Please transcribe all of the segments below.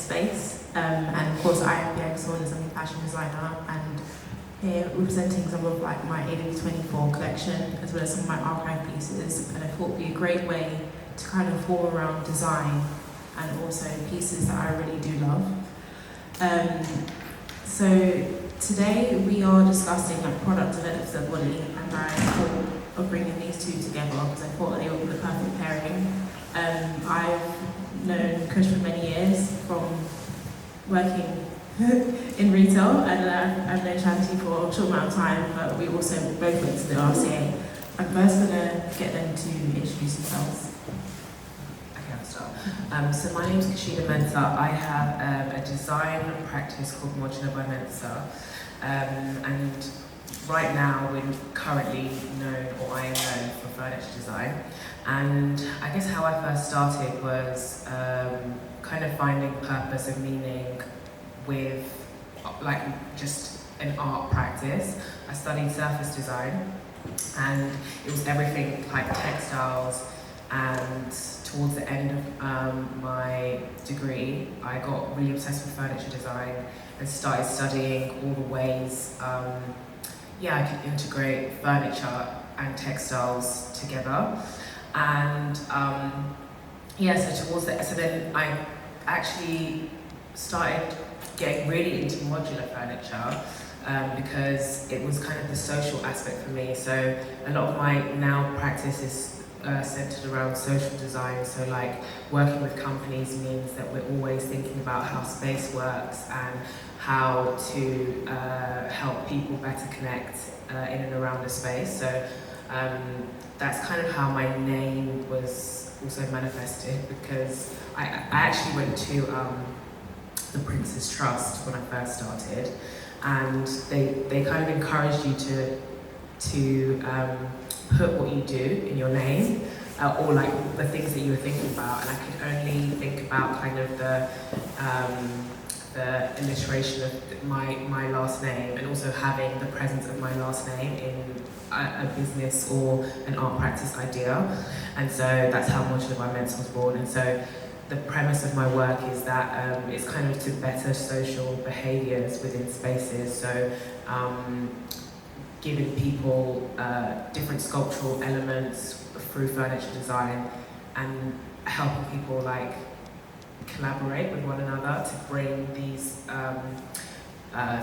space. And of course, I am Bianca, Saunders, I'm a fashion designer, and here representing some of like my 80-24 collection, as well as some of my archive pieces. And I thought it would be a great way to kind of form around design and also pieces that I really do love. So today we are discussing like product development of the body, and I thought of bringing these two together because I thought they would be the perfect pairing. I've known Kush for many years from working in retail, and I've known Shanti for a short amount of time, but we also both went to the RCA. I'm first going to get them to introduce themselves. Okay, I'll start. So my name is Kusheda Mensah. I have a design practice called Modular by Mensah, and right now we're currently known, or I am known, for furniture design. And I guess how I first started was kind of finding purpose and meaning with like just an art practice. I studied surface design, and it was everything like textiles, and towards the end of my degree I got really obsessed with furniture design and started studying all the ways I could integrate furniture and textiles together. And so then I actually started getting really into modular furniture because it was kind of the social aspect for me. So a lot of my now practice is centered around social design. So like working with companies means that we're always thinking about how space works and how to help people better connect in and around the space. So that's kind of how my name was also manifested, because I actually went to the Prince's Trust when I first started, and they kind of encouraged you to put what you do in your name, or like the things that you were thinking about, and I could only think about kind of the alliteration of my last name, and also having the presence of my last name in a business or an art practice idea. And so that's how Modular by Mensah was born. And so the premise of my work is that it's kind of to better social behaviours within spaces. So giving people different sculptural elements through furniture design, and helping people like collaborate with one another to bring these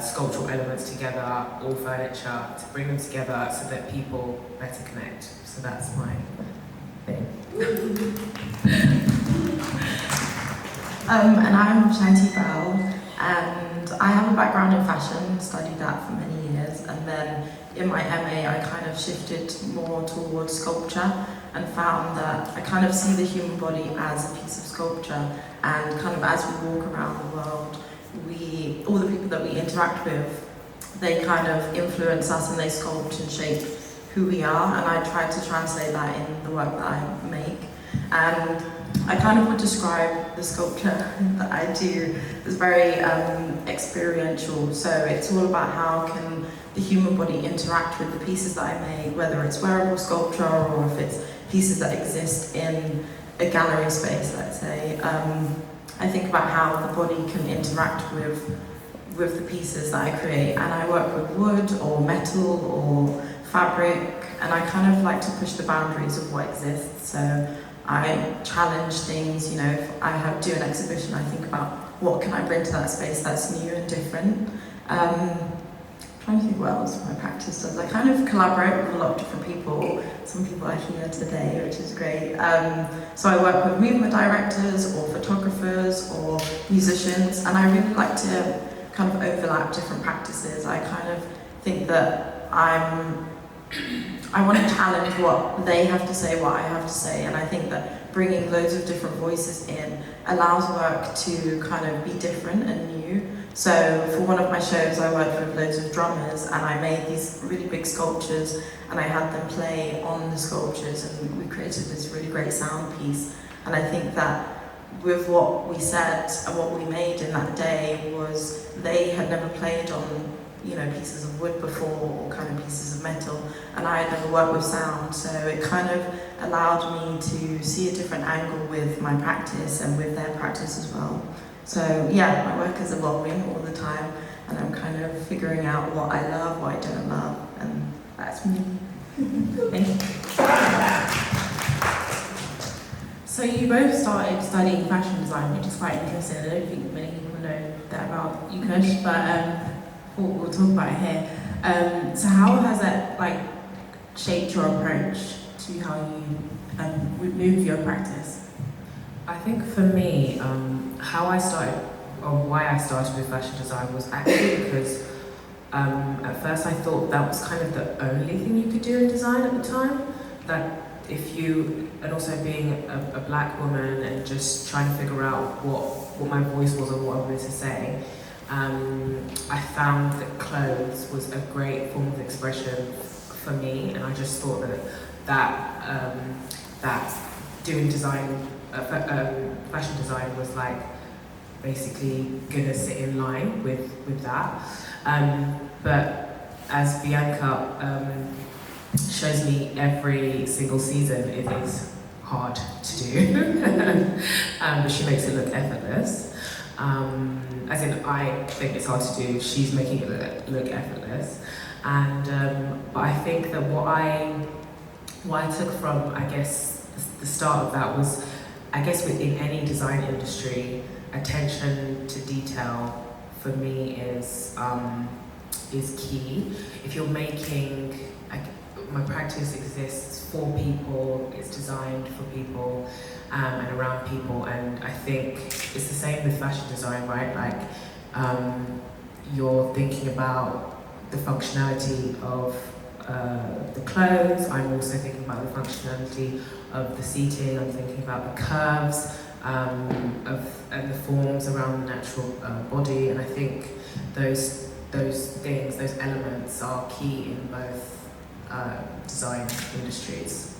sculptural elements together, or furniture, to bring them together so that people better connect. So that's my thing. And I'm Shanti Bell, and I have a background in fashion, studied that for many years, and then in my MA I kind of shifted more towards sculpture and found that I kind of see the human body as a piece of sculpture, and kind of as we walk around the world, all the people that we interact with, they kind of influence us and they sculpt and shape who we are, and I try to translate that in the work that I make. And I kind of would describe the sculpture that I do as very experiential. So it's all about how can the human body interact with the pieces that I make, whether it's wearable sculpture or if it's pieces that exist in a gallery space, let's say. I think about how the body can interact with the pieces that I create, and I work with wood or metal or fabric, and I kind of like to push the boundaries of what exists. So I challenge things, if I do an exhibition, I think about what can I bring to that space that's new and different. Trying to think what else my practice does. I kind of collaborate with a lot of different people. Some people are here today, which is great. So I work with movement directors or photographers or musicians, and I really like to kind of overlap different practices. I kind of think that I want to challenge what they have to say, what I have to say, and I think that bringing loads of different voices in allows work to kind of be different and new. So for one of my shows I worked with loads of drummers, and I made these really big sculptures and I had them play on the sculptures, and we created this really great sound piece. And I think that with what we said and what we made in that day was they had never played on pieces of wood before, or kind of pieces of metal, and I had never worked with sound, so it kind of allowed me to see a different angle with my practice and with their practice as well. So yeah, my work is evolving all the time, and I'm kind of figuring out what I love, what I don't love, and that's me. Thank you. So you both started studying fashion design, which is quite interesting. I don't think many people know that about you, Kush, but we'll talk about it here. So how has that shaped your approach to how you move your practice? I think for me, how I started, or why I started with fashion design was actually because at first I thought that was kind of the only thing you could do in design at the time. That if you, and also being a black woman and just trying to figure out what my voice was and what I wanted to say, I found that clothes was a great form of expression for me, and I just thought that doing design, fashion design was basically gonna sit in line with that. But as Bianca shows me every single season, it is hard to do, but she makes it look effortless. As in, I think it's hard to do, she's making it look effortless. And but I think that what I took from, I guess, the start of that was, I guess within any design industry, attention to detail for me is key. If you're making, my practice exists for people, it's designed for people and around people, and I think it's the same with fashion design, right? You're thinking about the functionality of the clothes. I'm also thinking about the functionality of the seating. I'm thinking about the curves and the forms around the natural body. And I think those things, those elements, are key in both design industries.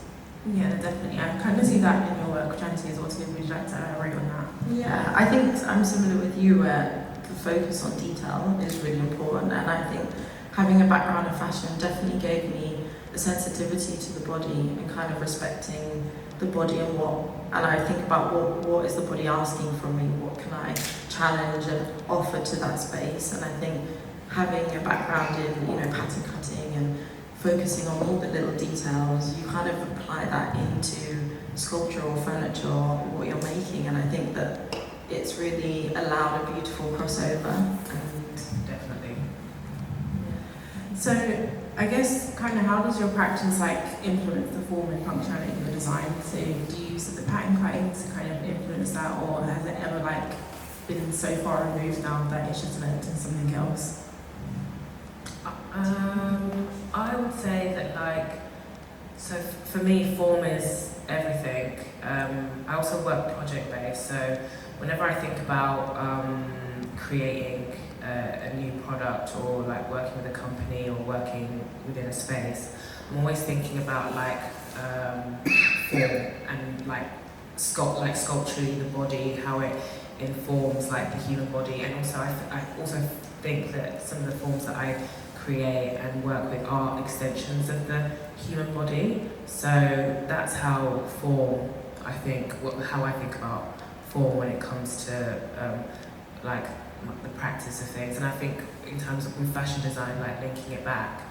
Yeah, definitely. I kind of see that in your work, Shanti, as well too. Would you like to elaborate on that? Yeah, I think I'm similar with you, where the focus on detail is really important, and I think having a background in fashion definitely gave me a sensitivity to the body and kind of respecting the body and I think about what is the body asking from me, what can I challenge and offer to that space. And I think having a background in pattern cutting and focusing on all the little details, you kind of apply that into sculpture or furniture or what you're making, and I think that it's really allowed a beautiful crossover. And definitely. So I guess kind of how does your practice influence the form and functionality of your design? So do you use the pattern cutting to kind of influence that, or has it ever been so far removed now that it's just led to something else? I would say that so for me, form is everything. I also work project-based, so whenever I think about creating a new product, or working with a company or working within a space, I'm always thinking about form and sculpturally the body, how it informs the human body, and also I also think that some of the forms that I create and work with are extensions of the human body. So that's how form, I think, how I think about form when it comes to the practice of things. And I think in terms of with fashion design, linking it back,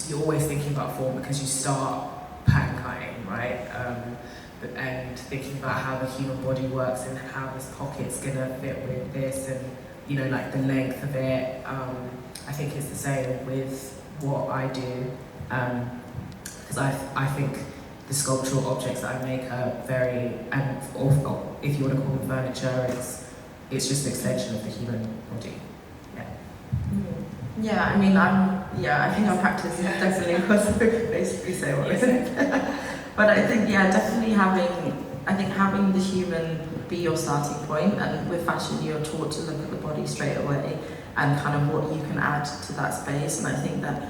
you're always thinking about form because you start pattern cutting, right? And thinking about how the human body works and how this pocket's gonna fit with this, and the length of it. I think it's the same with what I do, because I think the sculptural objects that I make are very, or if you want to call them furniture, it's just an extension of the human body. Yeah. Yeah, I mean, I think our practice is definitely basically say what I said. But I think, definitely having the human be your starting point, and with fashion you're taught to look at the body straight away and kind of what you can add to that space. And I think that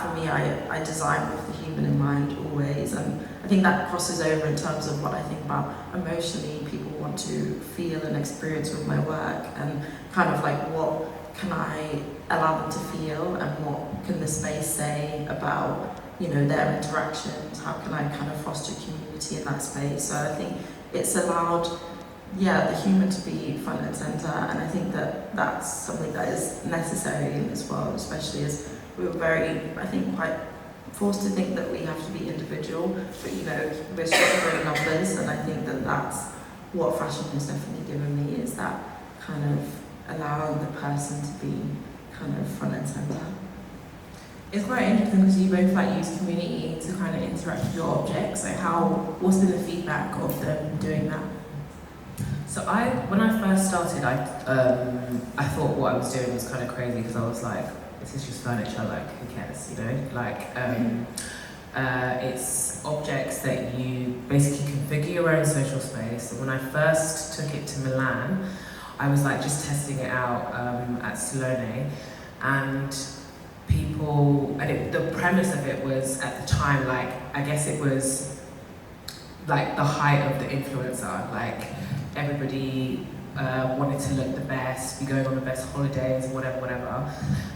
for me, I design with the human in mind always, and I think that crosses over in terms of what I think about emotionally people want to feel and experience with my work, and kind of what can I allow them to feel, and what can the space say about their interactions, how can I kind of foster community in that space. So I think it's allowed the human to be front and center, and I think that that's something that is necessary in this world, especially as we're very, I think, quite forced to think that we have to be individual, but we're stronger in numbers, and I think that that's what fashion has definitely given me, is that kind of allowing the person to be kind of front and center. It's quite interesting because you both use community to kind of interact with your objects. Like what's been the feedback of them doing that? So when I first started, I thought what I was doing was kind of crazy, because I was like, this is just furniture, like who cares, it's objects that you basically configure your own social space. And when I first took it to Milan, I was just testing it out at Salone, and the premise of it was, at the time, I guess it was the height of the influencer, everybody wanted to look the best, be going on the best holidays, whatever,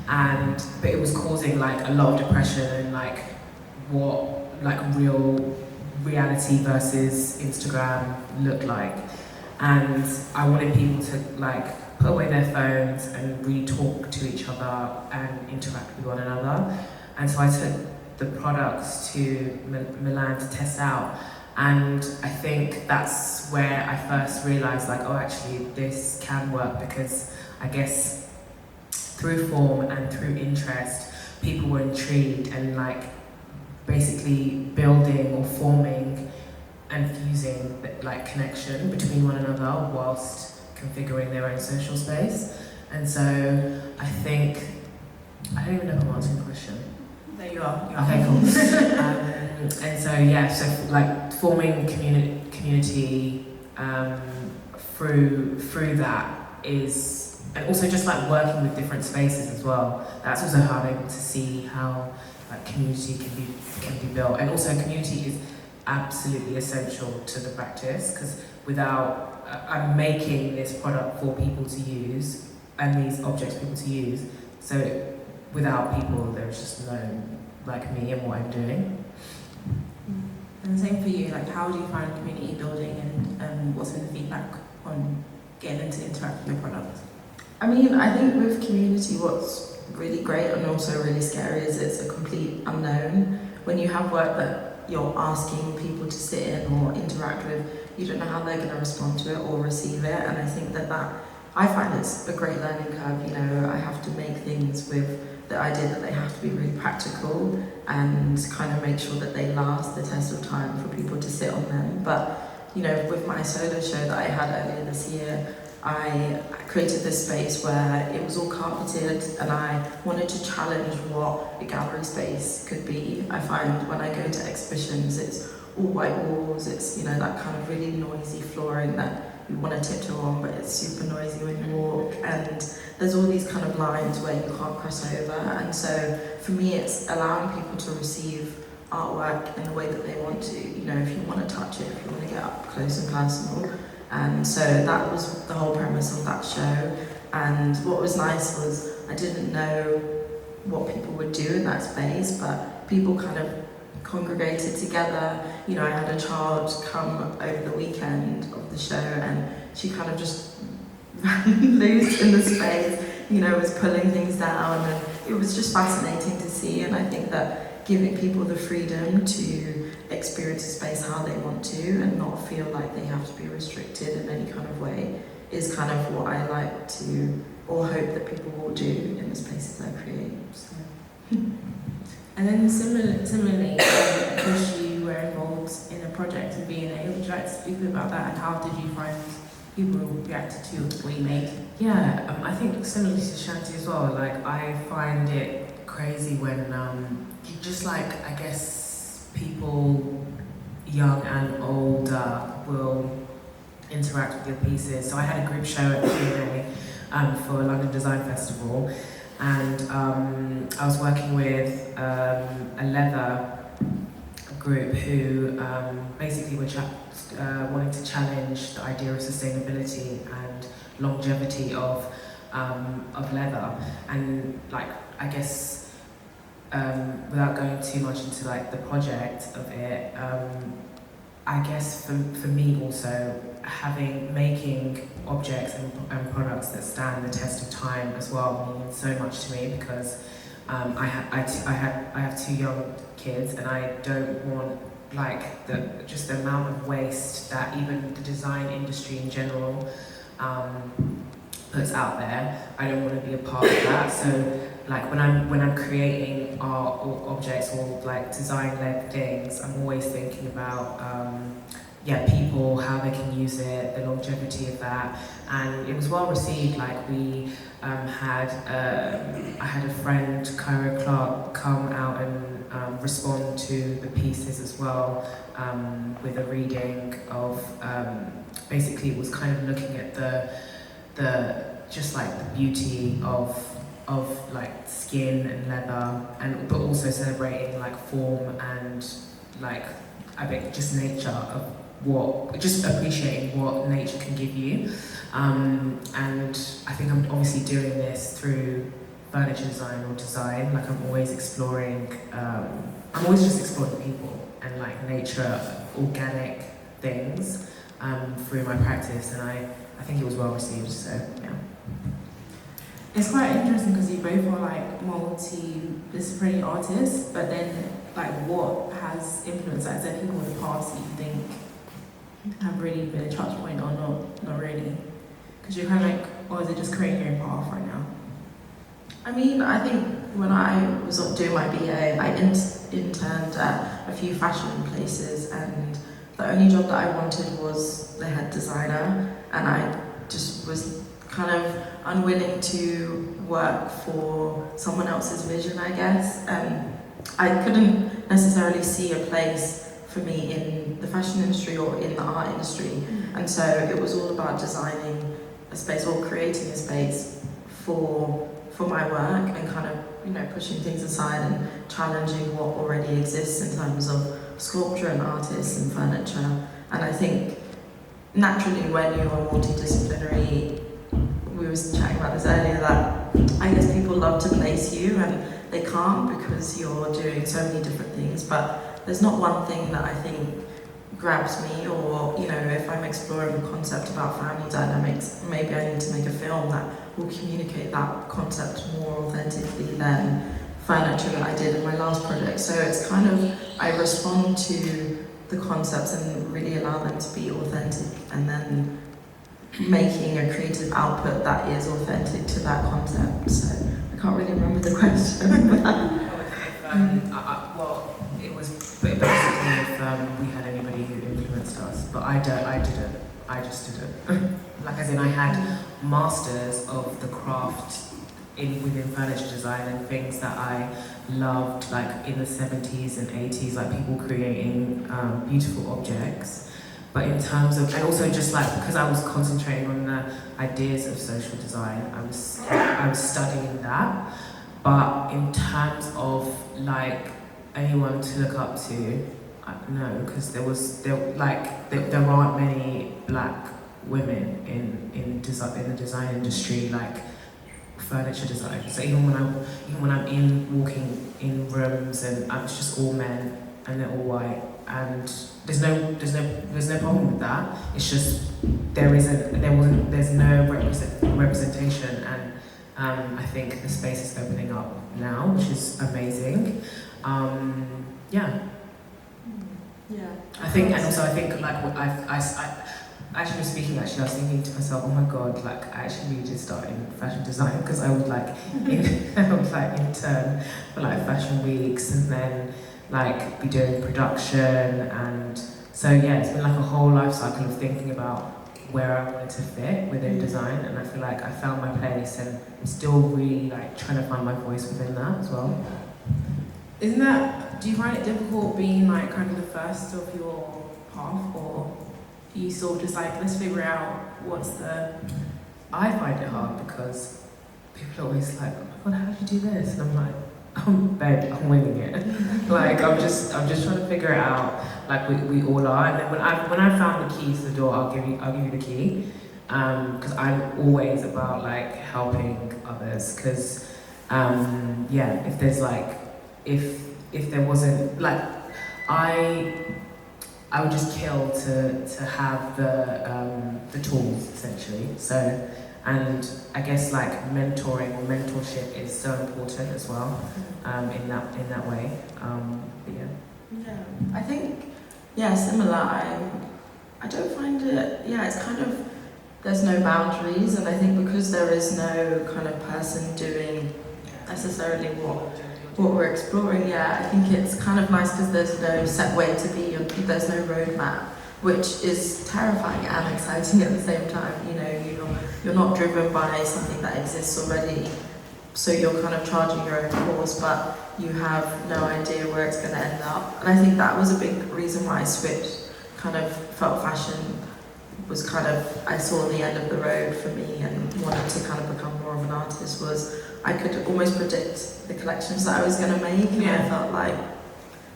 but it was causing a lot of depression, and what real reality versus Instagram looked like. And I wanted people to put away their phones and really talk to each other and interact with one another. And so I took the products to Milan to test out. And I think that's where I first realised, actually this can work, because I guess through form and through interest, people were intrigued and basically building or forming and fusing connection between one another whilst configuring their own social space. And so I think, I don't even know if I'm answering the question. There you are. Okay, cool. And so forming community through that is, and also just working with different spaces as well. That's also how I'm able to see how community can be built. And also community is absolutely essential to the practice, because without I'm making this product for people to use, and these objects for people to use, so without people there's just no me and what I'm doing. And the same for you, how do you find community building, and what's been the feedback on getting them to interact with your product? I mean, I think with community, what's really great and also really scary is it's a complete unknown. When you have work that you're asking people to sit in or interact with, you don't know how they're going to respond to it or receive it. And I think that I find it's a great learning curve. I have to make things with the idea that they have to be really practical and kind of make sure that they last the test of time for people to sit on them. But with my solo show that I had earlier this year, I created this space where it was all carpeted, and I wanted to challenge what a gallery space could be. I find when I go to exhibitions, it's all white walls, it's that kind of really noisy flooring that you want to tiptoe on, but it's super noisy when you walk, and there's all these kind of lines where you can't cross over. And so for me, it's allowing people to receive artwork in the way that they want to. If you want to touch it, if you want to get up close and personal. And so that was the whole premise of that show. And what was nice was I didn't know what people would do in that space, but people kind of congregated together. I had a child come over the weekend of the show, and she kind of just ran loose in the space, was pulling things down, and it was just fascinating to see. And I think that giving people the freedom to experience a space how they want to and not feel like they have to be restricted in any kind of way is kind of what I like to, or hope that people will do in the spaces I create. So. And then similarly, because you were involved in a project in B&A, would you like to speak a bit about that, and how did you find people reacted to what you made? Yeah, I think similarly to Shanti as well, I find it crazy when you just I guess people young and older will interact with your pieces. So I had a group show at the B&A for London Design Festival, and I was working with a leather group who basically were wanting to challenge the idea of sustainability and longevity of leather. And I guess without going too much into the project of it, I guess for me also, making objects and products that stand the test of time as well means so much to me, because I have two young kids, and I don't want like the amount of waste that even the design industry in general puts out there. I don't want to be a part of that. So like when I'm creating art or objects or like design-led things, I'm always thinking about people, how they can use it, the longevity of that. And it was well received. Like we I had a friend, Kyra Clark, come out and respond to the pieces as well, with a reading of basically it was kind of looking at the just like the beauty of like skin and leather, and but also celebrating like form and like I think just nature of just appreciating what nature can give you. And I think I'm obviously doing this through furniture design or design. Like I'm always exploring, I'm always just exploring people and like nature, organic things through my practice, and I think it was well received, so yeah. It's quite interesting because you both are like multi-disciplinary artists, but then like what has influenced, like, said people in the past that you think have really been a touch point or not really? Because you're kind of like, or is it just creating your own path right now? I mean, I think when I was doing my BA, I interned at a few fashion places, and the only job that I wanted was the head designer, and I just was kind of unwilling to work for someone else's vision, I guess. I couldn't necessarily see a place for me in the fashion industry or in the art industry, and so it was all about designing a space or creating a space for my work, and kind of, you know, pushing things aside and challenging what already exists in terms of sculpture and artists and furniture. And I think naturally when you are multidisciplinary, we were chatting about this earlier, that I guess people love to place you and they can't because you're doing so many different things, but there's not one thing that I think grabs me, or, you know, if I'm exploring a concept about family dynamics, maybe I need to make a film that will communicate that concept more authentically than furniture that I did in my last project. So it's kind of, I respond to the concepts and really allow them to be authentic, and then making a creative output that is authentic to that concept. So I can't really remember the question. Well, it was basically if we had anybody who influenced us, but I didn't. I just didn't. Like as in I had masters of the craft within furniture design and things that I loved, like in the 70s and 80s, like people creating beautiful objects. But in terms of, and also just like, because I was concentrating on the ideas of social design, I was studying that. But in terms of like anyone to look up to, no, because there aren't many black women in the design industry, like furniture design. So even when I'm walking in rooms and it's just all men and they're all white, and there's no problem with that. It's just there's no representation, and I think the space is opening up now, which is amazing. Yeah. I think, and also I think like what I actually was speaking. Actually, I was thinking to myself, oh my god, like I actually did start in fashion design, because I would like intern for like fashion weeks, and then like be doing production, and so yeah, it's been like a whole life cycle of thinking about where I wanted to fit within design, and I feel like I found my place, and I'm still really like trying to find my voice within that as well. Do you find it difficult being like kind of the first of your path, or you sort of just like, let's figure out what's the... I find it hard because people are always like, oh my god, how did you do this? And I'm like, I'm winging it. Like I'm just trying to figure it out, like we all are. And then when I found the key to the door, I'll give you the key, because I'm always about like helping others. Because if there's like if there wasn't like I would just kill to have the tools essentially. So, and I guess like mentoring or mentorship is so important as well in that way. But yeah, I think similar. I don't find it. Yeah, it's kind of there's no boundaries, and I think because there is no kind of person doing necessarily what we're exploring, I think it's kind of nice because there's no set way to be, there's no roadmap, which is terrifying and exciting at the same time. You know, you're not driven by something that exists already, so you're kind of charging your own course, but you have no idea where it's going to end up. And I think that was a big reason why I switched, kind of felt fashion was kind of, I saw the end of the road for me and wanted to kind of become more of an artist, was I could almost predict the collections that I was going to make, and I felt like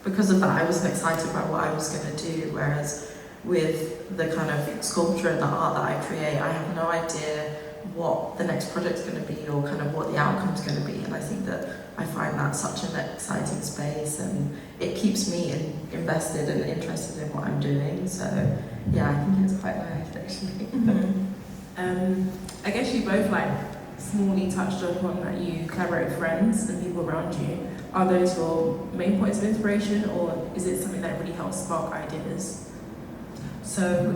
because of that I wasn't excited by what I was going to do, whereas with the kind of sculpture and the art that I create, I have no idea what the next project's going to be or kind of what the outcome's going to be, and I think that I find that such an exciting space, and it keeps me invested and interested in what I'm doing. So I think it's quite nice actually. I guess you both like smallly touched upon that you collaborate with friends and people around you. Are those your main points of inspiration, or is it something that really helps spark ideas? So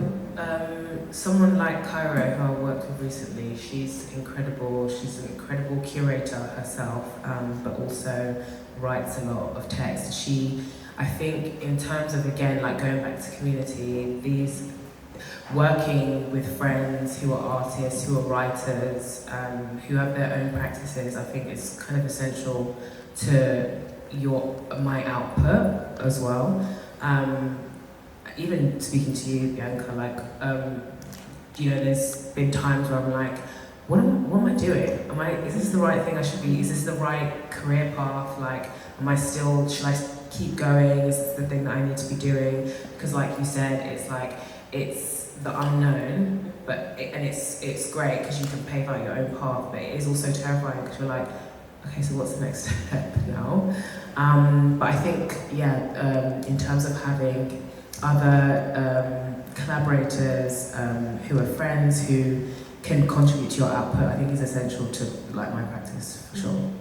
someone like Cairo, who I worked with recently, she's incredible. She's an incredible curator herself, but also writes a lot of text. I think in terms of, again, like going back to community, these working with friends who are artists, who are writers, who have their own practices, I think it's kind of essential to my output as well. Even speaking to you, Bianca, like, there's been times where I'm like, what am I doing? Is this the right thing I should be? Is this the right career path? Like, should I keep going? Is this the thing that I need to be doing? Because like you said, it's the unknown, it's great because you can pave out your own path, but it is also terrifying because you're like, okay, so what's the next step now? But I think, in terms of having other collaborators who are friends who can contribute to your output, I think is essential to like my practice for sure.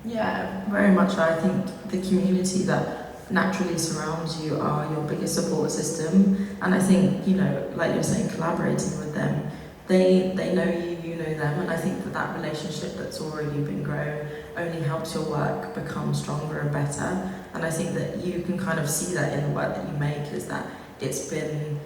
Yeah, very much. I think the community that naturally surrounds you are your biggest support system, and I think, like you're saying, collaborating with them, they know you, you know them, and I think that relationship that's already been grown only helps your work become stronger and better. And I think that you can kind of see that in the work that you make, is that it's been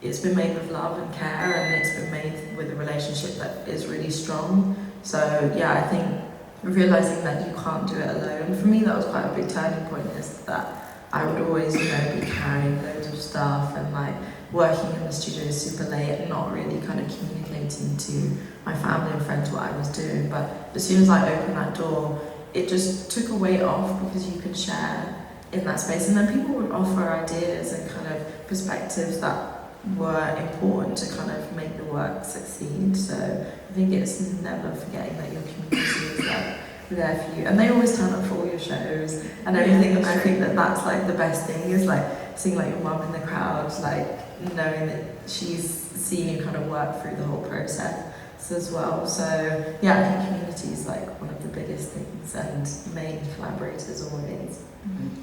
made with love and care, and it's been made with a relationship that is really strong. So I think realizing that you can't do it alone, for me that was quite a big turning point, is that I would always be carrying loads of stuff and like working in the studio super late and not really kind of communicating to my family and friends what I was doing. But as soon as I opened that door, it just took a weight off, because you can share in that space, and then people would offer ideas and kind of perspectives that were important to kind of make the work succeed. So I think it's never forgetting that your community is like there for you, and they always turn up for all your shows and everything. And I think that that's like the best thing, is like seeing like your mum in the crowd, like knowing that she's seeing you kind of work through the whole process as well. So I think community is like one of the biggest things, and main collaborators always.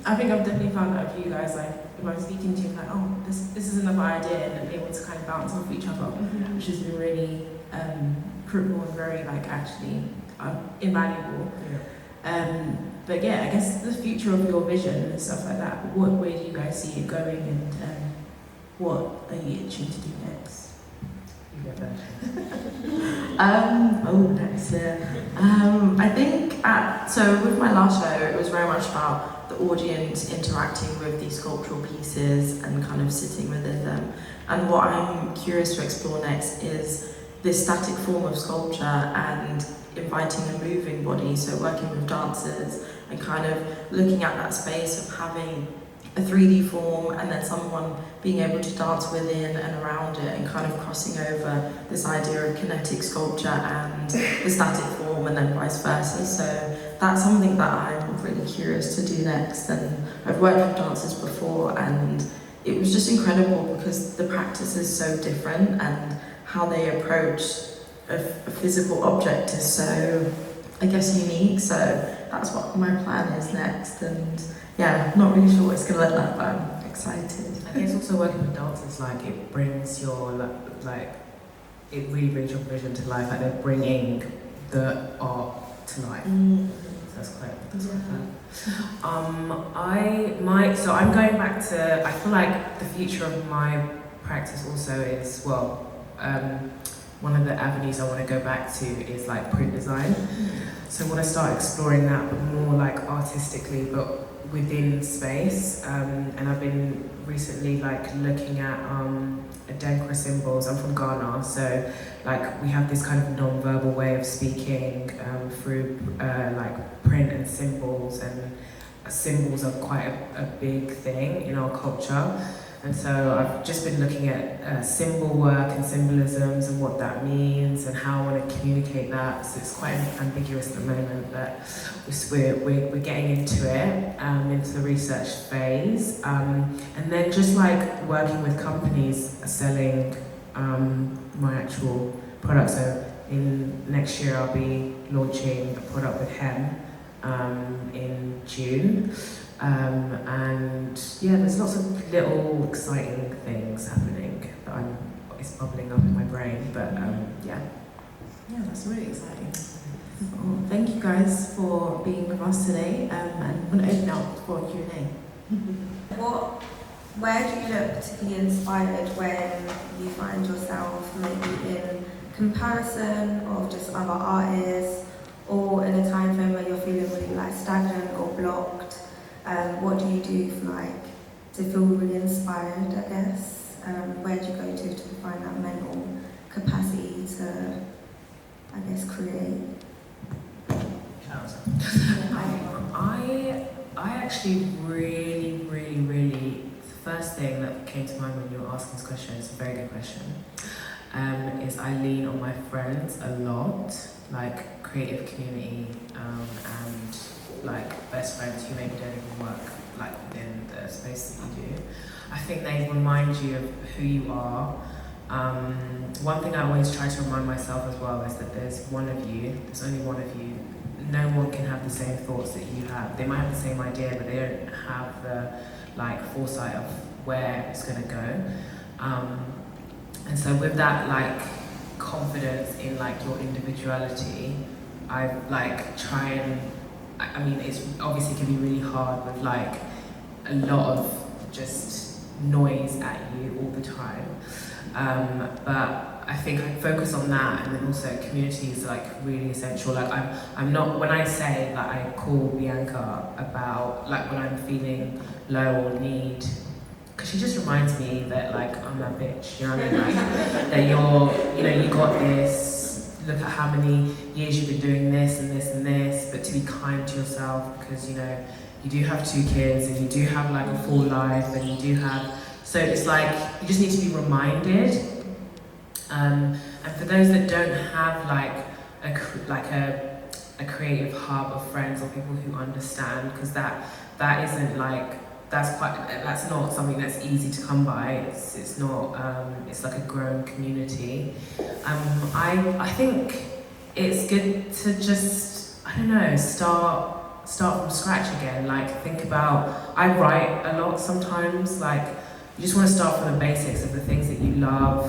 I think I've definitely found that with you guys, like if I'm speaking to you, like, oh, this is another idea, and then able to kind of bounce off each other, which has been really fruitful and very like actually invaluable. But I guess the future of your vision and stuff like that, what way do you guys see it going, and what are you itching to do next? You get that. Next year. I think so with my last show, it was very much about the audience interacting with these sculptural pieces and kind of sitting within them. And what I'm curious to explore next is this static form of sculpture and inviting a moving body, so working with dancers and kind of looking at that space of having a 3D form and then someone being able to dance within and around it, and kind of crossing over this idea of kinetic sculpture and the static form, and then vice versa. So that's something that I'm really curious to do next. And I've worked with dancers before, and it was just incredible because the practice is so different and how they approach a physical object is so, I guess, unique. So that's what my plan is next. And yeah, not really sure what it's going to look like, but I'm excited. I guess also working with dancers, like it brings your it really brings your vision to life. Like they're bringing the art to life. So that's quite fun. So I'm going back to, I feel like the future of my practice also is, one of the avenues I want to go back to is like print design. So I want to start exploring that, but more like artistically, but within space. And I've been recently like looking at Adenkra symbols. I'm from Ghana, so like we have this kind of non-verbal way of speaking through like print and symbols, and symbols are quite a big thing in our culture. And so I've just been looking at symbol work and symbolisms and what that means and how I want to communicate that. So it's quite ambiguous at the moment, but we're getting into it, into the research phase. And then just like working with companies selling my actual product. So in next year I'll be launching a product with Hem in June. And yeah, there's lots of little exciting things happening that it's bubbling up in my brain, but yeah. Yeah, that's really exciting. Well, thank you guys for being with us today, and I'm going to open up for Q&A. Where do you look to be inspired when you find yourself maybe in comparison of just other artists, or in a time frame where you're feeling really like stagnant or blocked? What do you do to feel really inspired, I guess? Where do you go to find that mental capacity to, I guess, create? I actually really, the first thing that came to mind when you were asking this question, it's a very good question, is I lean on my friends a lot, like creative community, and like best friends who maybe don't even work like within the space that you do. I think they remind you of who you are. One thing I always try to remind myself as well is that there's only one of you. No one can have the same thoughts that you have. They might have the same idea, but they don't have the like foresight of where it's gonna go. And so with that like confidence in like your individuality, I like try and, I mean, it's obviously can be really hard with like a lot of just noise at you all the time. But I think I focus on that, and then also community is like really essential. Like I'm not, when I say that I call Bianca about like when I'm feeling low or need, because she just reminds me that like I'm that bitch, you know what I mean? Like that you got this, look at how many years you've been doing this and this and this, but to be kind to yourself, because you do have 2 kids and you do have like a full life, and you do have, so it's like you just need to be reminded. And for those that don't have like a creative hub of friends or people who understand, because that isn't like, that's not something that's easy to come by. It's not, it's like a growing community. I think it's good to just, I don't know, start from scratch again. Like think about, I write a lot sometimes, like you just want to start from the basics of the things that you love,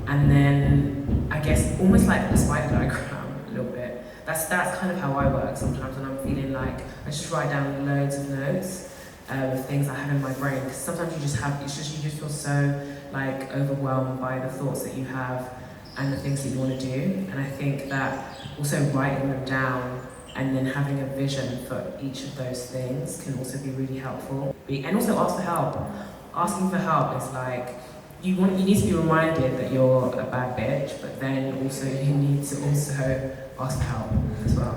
and then I guess almost like the spider diagram a little bit. That's kind of how I work sometimes when I'm feeling like, I just write down loads of notes of things I have in my brain, because sometimes you just feel so like overwhelmed by the thoughts that you have and the things that you want to do. And I think that also writing them down and then having a vision for each of those things can also be really helpful. And also ask for help. Asking for help is like, you need to be reminded that you're a bad bitch, but then also you need to also ask for help as well.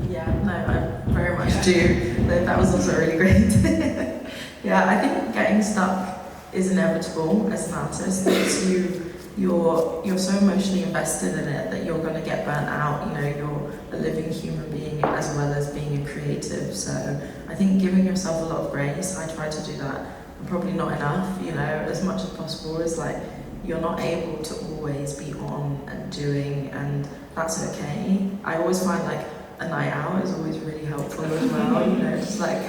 Yeah, no, I very much do. That was also really great. Yeah, I think getting stuck is inevitable as an artist. It's you're so emotionally invested in it that you're going to get burnt out. You're a living human being as well as being a creative. So I think giving yourself a lot of grace, I try to do that probably not enough, you know, as much as possible. Is like, you're not able to always be on and doing, and that's okay. I always find like a night out is always really helpful as well, you know, just like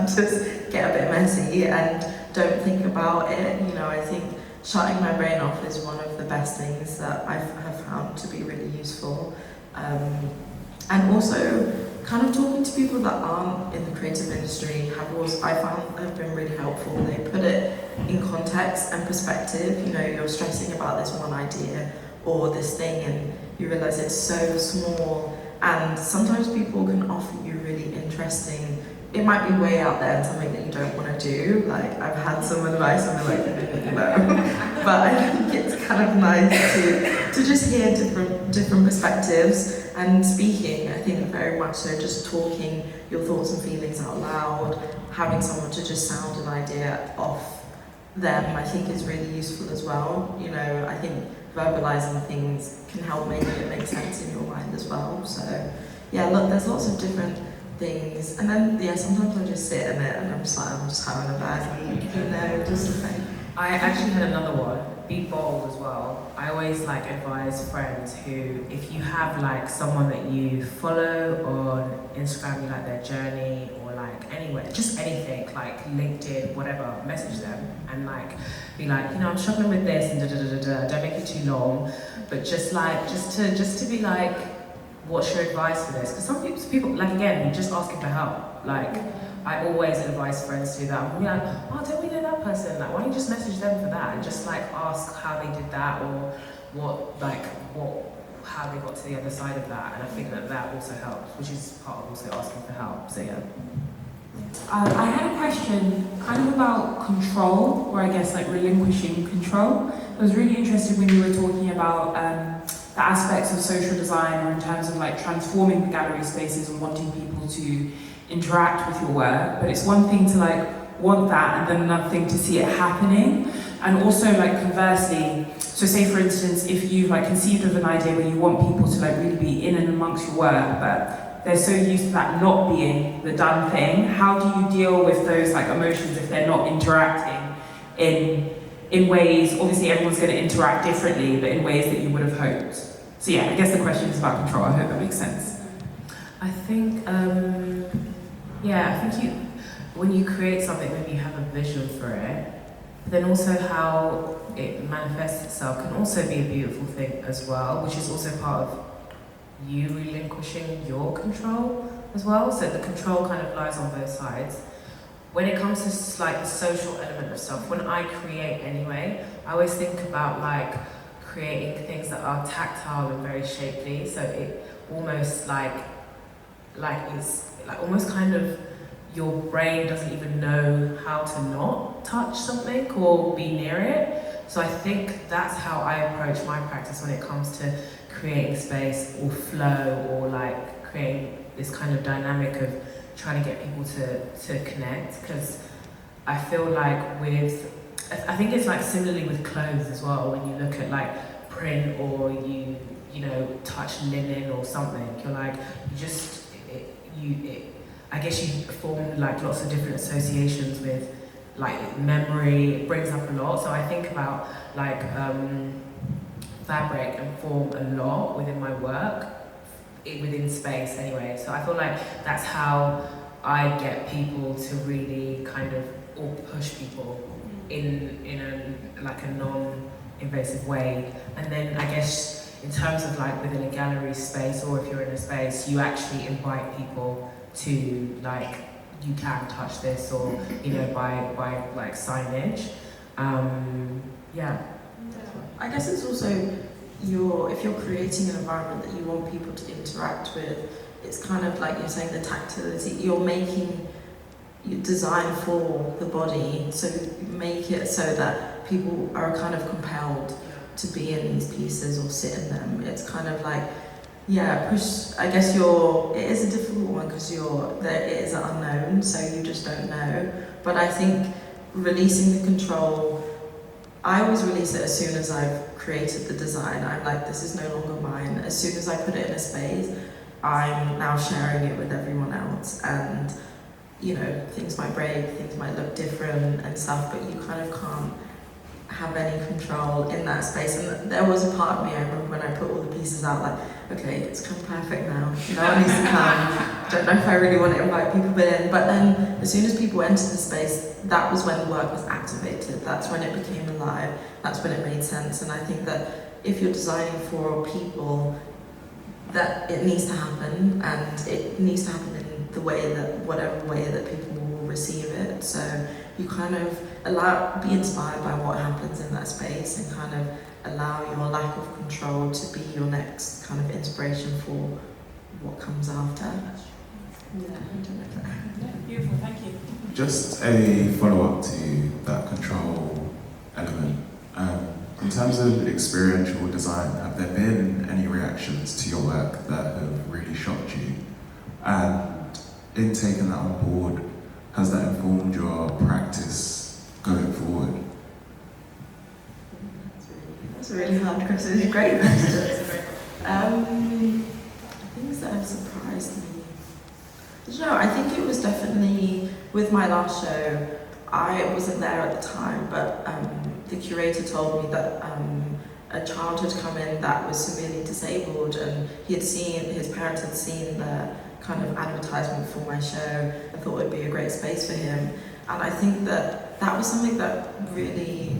just get a bit messy and don't think about it. You know, I think shutting my brain off is one of the best things that I have found to be really useful. And also kind of talking to people that aren't in the creative industry have been really helpful. They put it in context and perspective. You know, you're stressing about this one idea or this thing and you realize it's so small, and sometimes people can offer you really interesting, it might be way out there and something that you don't want to do. Like, I've had some advice and they're like, no. But I think it's kind of nice to just hear different perspectives, and speaking, I think very much so, just talking your thoughts and feelings out loud, having someone to just sound an idea off them, I think is really useful as well. You know, I think verbalizing things can help make it make sense in your mind as well. So yeah, look, there's lots of different things, and then yeah, sometimes I just sit in it and I'm just having a bad week, you know, just the thing. I actually had another one, be bold as well. I always like advise friends who, if you have like someone that you follow on Instagram, you like their journey, or like anywhere, just anything, like LinkedIn, whatever, message them and like be like, you know, I'm struggling with this and don't make it too long, but just to be like, what's your advice for this? Because some people, like again, just asking for help. Like, I always advise friends to do that. I'm like, oh, don't we know that person? Like, why don't you just message them for that and just like ask how they did that, or how they got to the other side of that. And I think that also helps, which is part of also asking for help. So yeah. I had a question kind of about control, or I guess like relinquishing control. I was really interested when you were talking about the aspects of social design, or in terms of like transforming the gallery spaces and wanting people to interact with your work. But it's one thing to like want that, and then another thing to see it happening. And also like conversely, so say for instance, if you've like conceived of an idea where you want people to like really be in and amongst your work, but they're so used to that not being the done thing, how do you deal with those like emotions if they're not interacting in ways, obviously everyone's going to interact differently, but in ways that you would have hoped? So yeah, I guess the question is about control. I hope that makes sense. I think, I think when you create something, maybe you have a vision for it, but then also how it manifests itself can also be a beautiful thing as well, which is also part of you relinquishing your control as well. So the control kind of lies on both sides. When it comes to like the social element of stuff, when I create anyway, I always think about like creating things that are tactile and very shapely. So it almost like it's like almost kind of your brain doesn't even know how to not touch something or be near it. So I think that's how I approach my practice when it comes to creating space or flow, or like creating this kind of dynamic of trying to get people to connect. Because I feel like I think it's like similarly with clothes as well. When you look at like print, or you touch linen or something, you're like, I guess you form like lots of different associations with like memory. It brings up a lot. So I think about like fabric and form a lot within my work, within space anyway. So I feel like that's how I get people to really kind of, or push people in a like a non-invasive way. And then I guess in terms of like within a gallery space, or if you're in a space, you actually invite people to like, you can touch this, or by like signage. I guess it's also if you're creating an environment that you want people to interact with, it's kind of like you're saying, the tactility. You're making you design for the body, so you make it so that people are kind of compelled to be in these pieces or sit in them. It's kind of like, push. I guess it is a difficult one because it is an unknown, so you just don't know. But I think releasing the control, I always release it as soon as I've created the design. I'm like, this is no longer mine. As soon as I put it in a space, I'm now sharing it with everyone else. And things might break, things might look different and stuff, but you kind of can't have any control in that space. And there was a part of me, I remember when I put all the pieces out, like, okay, it's come perfect now. No one needs to come. Don't know if I really want to invite people in. But then as soon as people entered the space, that was when the work was activated. That's when it became alive. That's when it made sense. And I think that if you're designing for people, that it needs to happen, and it needs to happen in the way that, whatever way that people will receive it. So you kind of be inspired by what happens in that space, and kind of allow your lack of control to be your next kind of inspiration for what comes after. Yeah, I don't know if that. Yeah, beautiful, thank you. Just a follow-up to that control element. In terms of experiential design, have there been any reactions to your work that have really shocked you? And in taking that on board, has that informed your practice going forward? That's a really hard question. It's a great question. Things that have surprised me. I don't know, I think it was definitely, with my last show, I wasn't there at the time, but the curator told me that a child had come in that was severely disabled, and his parents had seen the kind of advertisement for my show and thought it would be a great space for him. And I think that was something that really,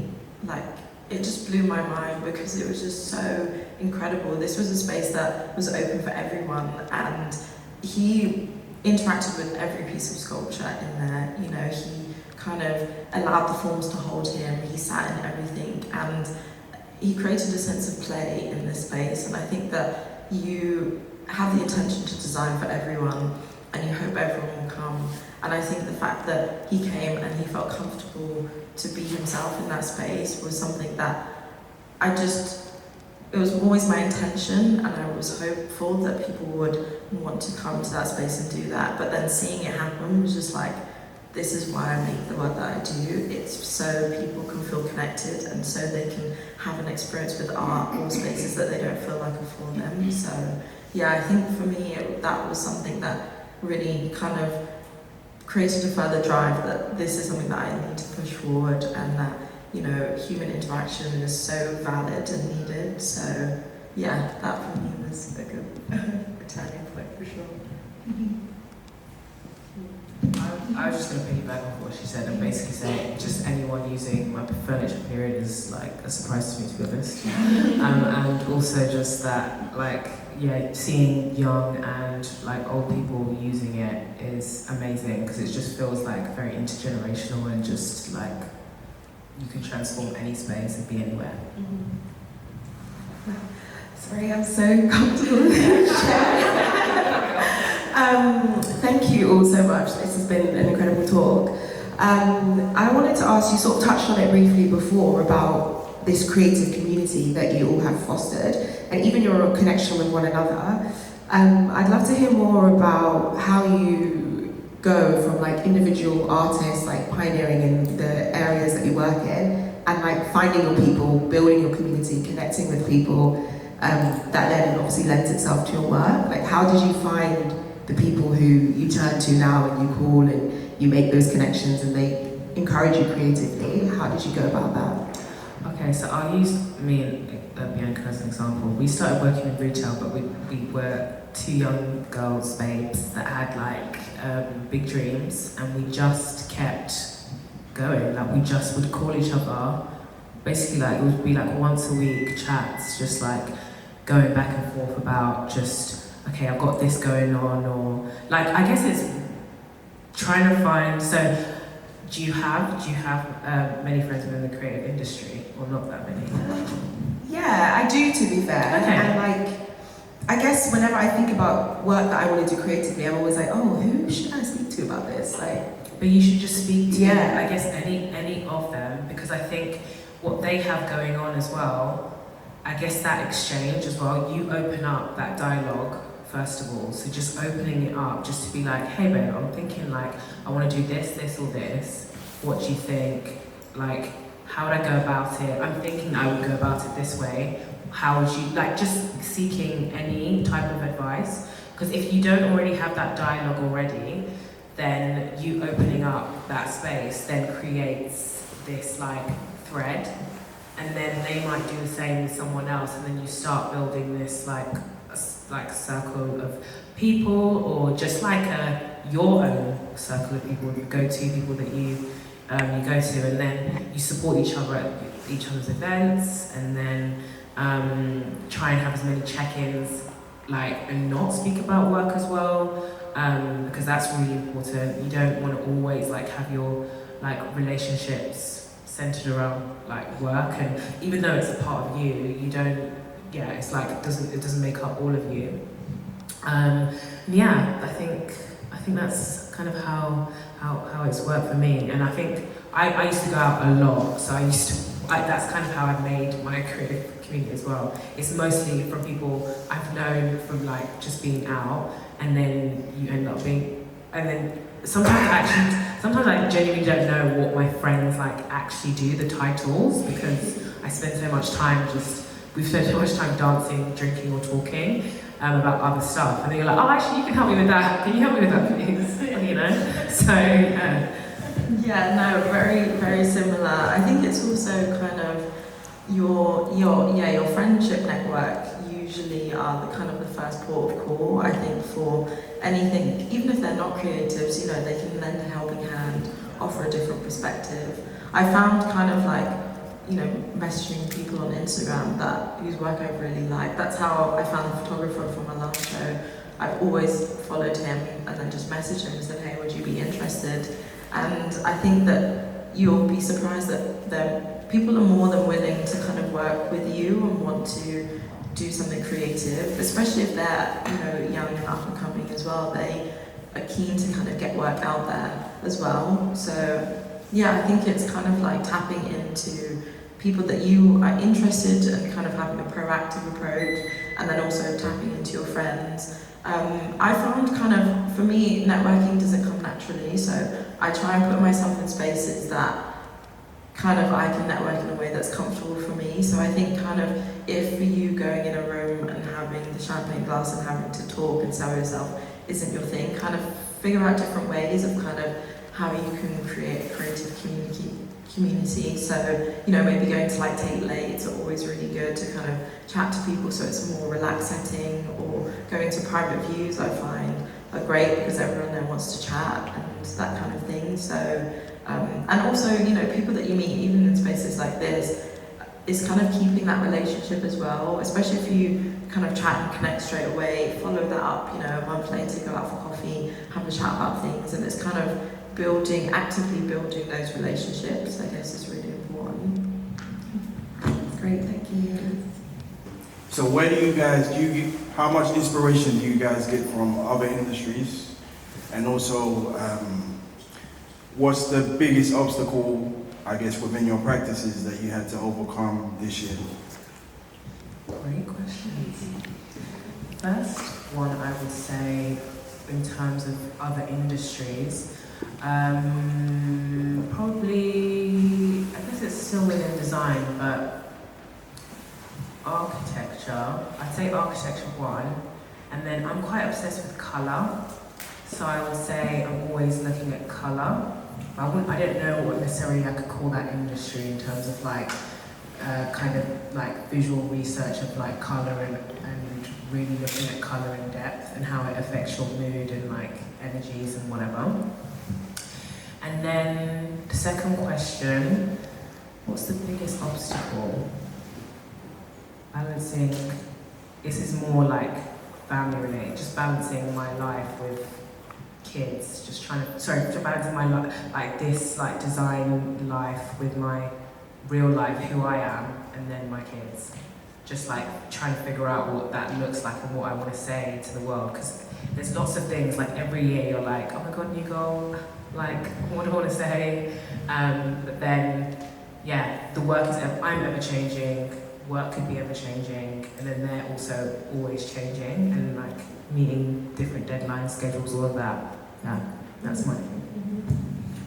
it just blew my mind, because it was just so incredible. This was a space that was open for everyone, and he interacted with every piece of sculpture in there. He kind of allowed the forms to hold him, he sat in everything, and he created a sense of play in this space. And I think that you have the intention to design for everyone, and you hope everyone will come. And I think the fact that he came and he felt comfortable to be himself in that space was something that it was always my intention, and I was hopeful that people would want to come to that space and do that. But then seeing it happen was just like, this is why I make the work that I do. It's so people can feel connected, and so they can have an experience with art or spaces that they don't feel like are for them. So yeah, I think for me, that was something that really kind of created a further drive that this is something that I need to push forward, and that, human interaction is so valid and needed. So yeah, that for me was a good turning point for sure. I was just going to piggyback on what she said and basically say just anyone using my furniture period is like a surprise to me, to be honest. And also just that, seeing young and old people using it is amazing, because it just feels very intergenerational, and just you can transform any space and be anywhere. Sorry, I'm so comfortable in this chair. Thank you all so much. This has been an incredible talk. I wanted to ask, you sort of touched on it briefly before about this creative community that you all have fostered, and even your connection with one another. I'd love to hear more about how you go from individual artists, pioneering in the areas that you work in, and finding your people, building your community, connecting with people, that then obviously lends itself to your work. How did you find the people who you turn to now and you call and you make those connections and they encourage you creatively? How did you go about that? Okay, so I'll use me and Bianca as an example. We started working in retail, but we were two young girls, babes, that had big dreams, and we just kept going. We just would call each other. Basically, it would be once a week chats, just going back and forth about just, okay, I've got this going on, or I guess it's trying to find. So, do you have many friends within the creative industry, or not that many? Yeah, I do, to be fair. Okay. And I guess whenever I think about work that I want to do creatively, I'm always who should I speak to about this? But you should just speak to, yeah, I guess, any of them, because I think what they have going on as well, I guess that exchange as well, you open up that dialogue first of all. So just opening it up, just to be hey babe, I'm thinking I want to do this or this. What do you think? How would I go about it? I'm thinking I would go about it this way. How would you, just seeking any type of advice. Because if you don't already have that dialogue already, then you opening up that space then creates this like thread, and then they might do the same with someone else, and then you start building this like circle of people, or just like your own circle of people, go-to people that you go to, and then you support each other at each other's events, and then try and have as many check-ins, like, and not speak about work as well, because that's really important. You don't want to always like have your like relationships centered around like work, and even though it's a part of you, you don't. Yeah, it's like it doesn't make up all of you. Yeah, I think that's kind of how it's worked for me, and I think I used to go out a lot, so that's kind of how I've made my creative community as well. It's mostly from people I've known from like just being out, and then you end up being, and then sometimes I genuinely don't know what my friends like actually do, the titles, because I spend so much time we've spent so much time dancing, drinking, or talking about other stuff, and then you're like, oh, actually, you can help me with that. Can you help me with that, please? You know. So. Yeah, no, very, very similar. I think it's also kind of your friendship network usually are the kind of the first port of call, I think, for anything, even if they're not creatives, you know, they can lend a helping hand, offer a different perspective. I found kind of like, you know, messaging people on Instagram whose work I really like. That's how I found the photographer from my last show. I've always followed him and then just messaged him and said, hey, would you be interested? And I think that you'll be surprised that people are more than willing to kind of work with you and want to do something creative, especially if they're, you know, young and up and coming as well. They are keen to kind of get work out there as well. So yeah, I think it's kind of like tapping into people that you are interested and kind of having a proactive approach, and then also tapping into your friends. I found kind of, for me, networking doesn't come naturally, so I try and put myself in spaces that kind of I can network in a way that's comfortable for me. So I think kind of if you going in a room and having the champagne glass and having to talk and sell yourself isn't your thing, kind of figure out different ways of kind of how you can create a creative community. So, you know, maybe going to like Tate Lates are always really good to kind of chat to people, so it's a more relaxed setting, or going to private views I find are great because everyone there wants to chat and that kind of thing. So, and also, you know, people that you meet even in spaces like this, is kind of keeping that relationship as well, especially if you kind of chat and connect straight away, follow that up, you know, a month later, go out for coffee, have a chat about things, and it's kind of actively building those relationships, I guess, is really important. Great, thank you. So where do you guys, how much inspiration do you guys get from other industries? And also, what's the biggest obstacle, I guess, within your practices that you had to overcome this year? Great questions. First one, I would say, in terms of other industries, probably, I guess it's still within design, but architecture, I'd say architecture one, and then I'm quite obsessed with colour, so I would say I'm always looking at colour. I don't know what necessarily I could call that industry in terms of like, kind of like visual research of like colour and really looking at colour in depth and how it affects your mood and like energies and whatever. And then the second question, what's the biggest obstacle? Balancing, this is more like family related, just balancing my life with kids, just balancing my life, like this like design life with my real life, who I am, and then my kids. Just like trying to figure out what that looks like and what I want to say to the world, because there's lots of things, like every year you're like, oh my god, new goal, like what do I want to say, but then yeah, the work is, I'm ever changing, work could be ever changing, and then they're also always changing, and like meeting different deadlines, schedules, all of that. Yeah, that's my thing.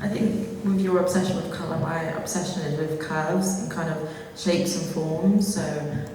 I think with your obsession with colour, my obsession is with curves and kind of shapes and forms. So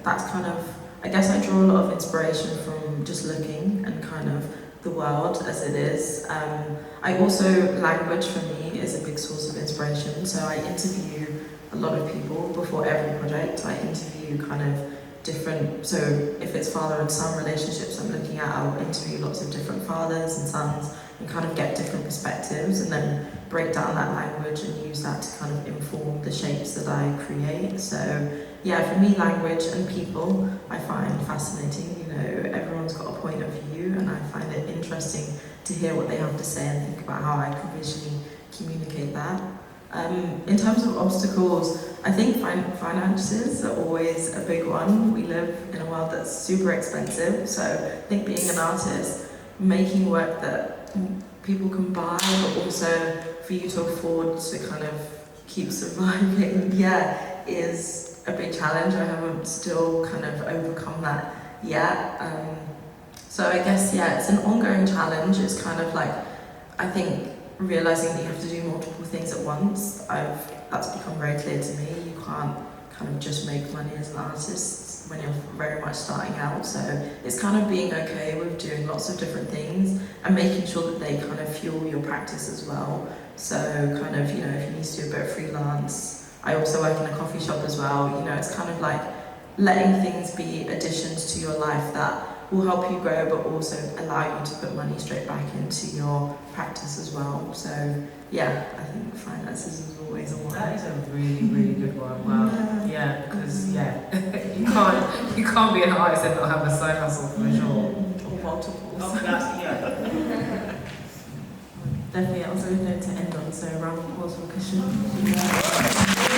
that's kind of, I guess I draw a lot of inspiration from just looking and kind of the world as it is. I also, language for me is a big source of inspiration, so I interview a lot of people before every project. I interview kind of different, so if it's father and son relationships I'm looking at, I'll interview lots of different fathers and sons and kind of get different perspectives and then break down that language and use that to kind of inform the shapes that I create. So yeah, for me, language and people I find fascinating. You know, everyone's got a point of view and I find it interesting to hear what they have to say and think about how I can visually communicate that. In terms of obstacles, I think finances are always a big one. We live in a world that's super expensive, so I think being an artist, making work that people can buy, but also for you to afford to kind of keep surviving, yeah, is a big challenge. I haven't still kind of overcome that yet. So I guess, yeah, it's an ongoing challenge. It's kind of like, I think, realizing that you have to do multiple things at once. That's become very clear to me. You can't kind of just make money as an artist when you're very much starting out. So it's kind of being okay with doing lots of different things and making sure that they kind of fuel your practice as well. So kind of, you know, if you need to do a bit of freelance. I also work in a coffee shop as well. You know, it's kind of like letting things be additions to your life that will help you grow, but also allow you to put money straight back into your practice as well. So yeah, I think finances is always a one. That is a really, really good one. Wow. Yeah, because you can't be an artist and not have a side hustle for sure. Or multiples. Oh, that's, yeah. Definitely, that was a good note to end on. So, a round of applause for Kusheda.